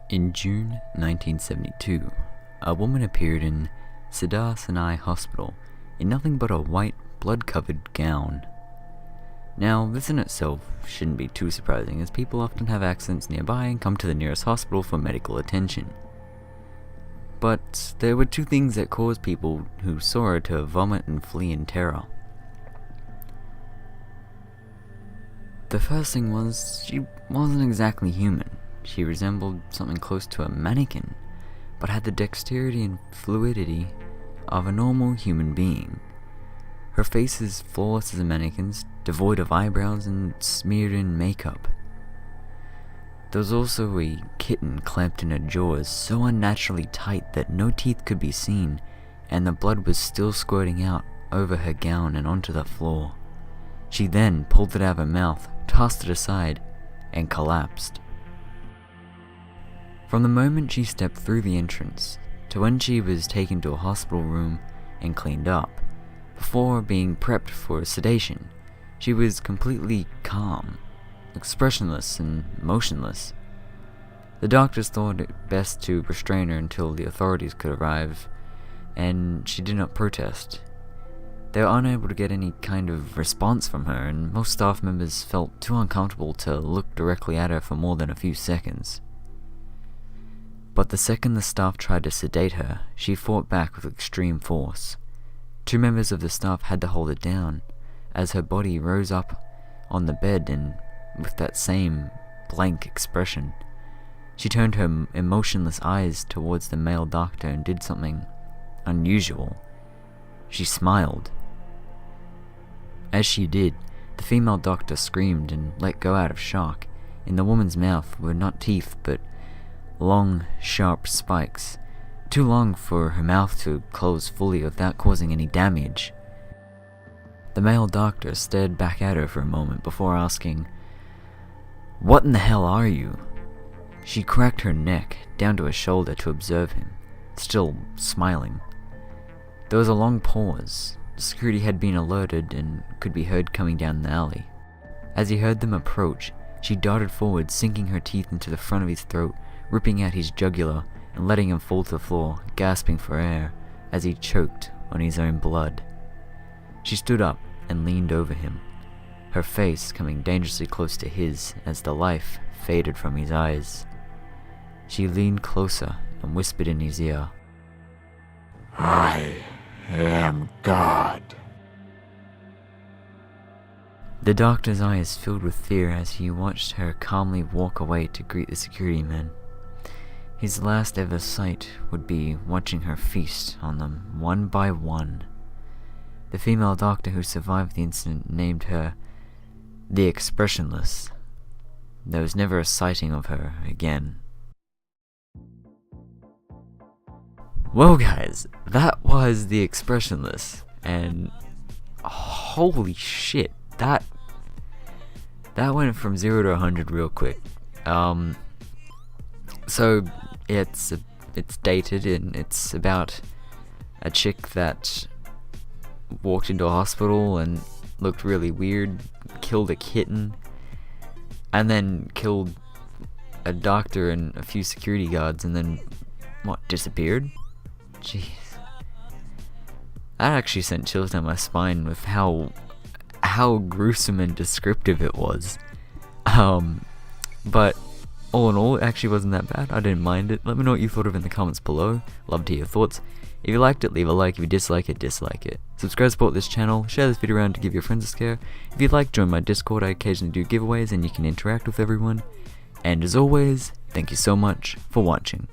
In June 1972, a woman appeared in Siddhar Sinai Hospital in nothing but a white, blood-covered gown. Now, this in itself shouldn't be too surprising, as people often have accidents nearby and come to the nearest hospital for medical attention. But there were two things that caused people who saw her to vomit and flee in terror. The first thing was, she wasn't exactly human. She resembled something close to a mannequin, but had the dexterity and fluidity of a normal human being. Her face is flawless as a mannequin's, devoid of eyebrows and smeared in makeup. There was also a kitten clamped in her jaws, so unnaturally tight that no teeth could be seen, and the blood was still squirting out over her gown and onto the floor. She then pulled it out of her mouth, tossed it aside, and collapsed. From the moment she stepped through the entrance to when she was taken to a hospital room and cleaned up, before being prepped for sedation, she was completely calm, expressionless and motionless. The doctors thought it best to restrain her until the authorities could arrive, and she did not protest. They were unable to get any kind of response from her, and most staff members felt too uncomfortable to look directly at her for more than a few seconds. But the second the staff tried to sedate her, she fought back with extreme force. Two members of the staff had to hold her down, as her body rose up on the bed, and with that same blank expression, she turned her emotionless eyes towards the male doctor and did something unusual. She smiled. As she did, the female doctor screamed and let go out of shock. In the woman's mouth were not teeth, but long, sharp spikes, too long for her mouth to close fully without causing any damage. The male doctor stared back at her for a moment before asking, "What in the hell are you?" She cracked her neck down to her shoulder to observe him, still smiling. There was a long pause. Security had been alerted and could be heard coming down the alley. As he heard them approach, she darted forward, sinking her teeth into the front of his throat, ripping out his jugular and letting him fall to the floor, gasping for air as he choked on his own blood. She stood up and leaned over him, her face coming dangerously close to his as the life faded from his eyes. She leaned closer and whispered in his ear, "I am God." The doctor's eyes filled with fear as he watched her calmly walk away to greet the security men. His last ever sight would be watching her feast on them one by one. The female doctor who survived the incident named her the Expressionless. There was never a sighting of her again. Well guys, that was the Expressionless, and holy shit, that went from 0 to 100 real quick. So it's dated, and it's about a chick that walked into a hospital and looked really weird, killed a kitten, and then killed a doctor and a few security guards, and then disappeared? Jeez. That actually sent chills down my spine with how gruesome and descriptive it was. But all in all, it actually wasn't that bad. I didn't mind it. Let me know what you thought of it in the comments below. Love to hear your thoughts. If you liked it, leave a like. If you dislike it, dislike it. Subscribe, support this channel, share this video around to give your friends a scare. If you'd like, join my Discord. I occasionally do giveaways and you can interact with everyone. And as always, thank you so much for watching.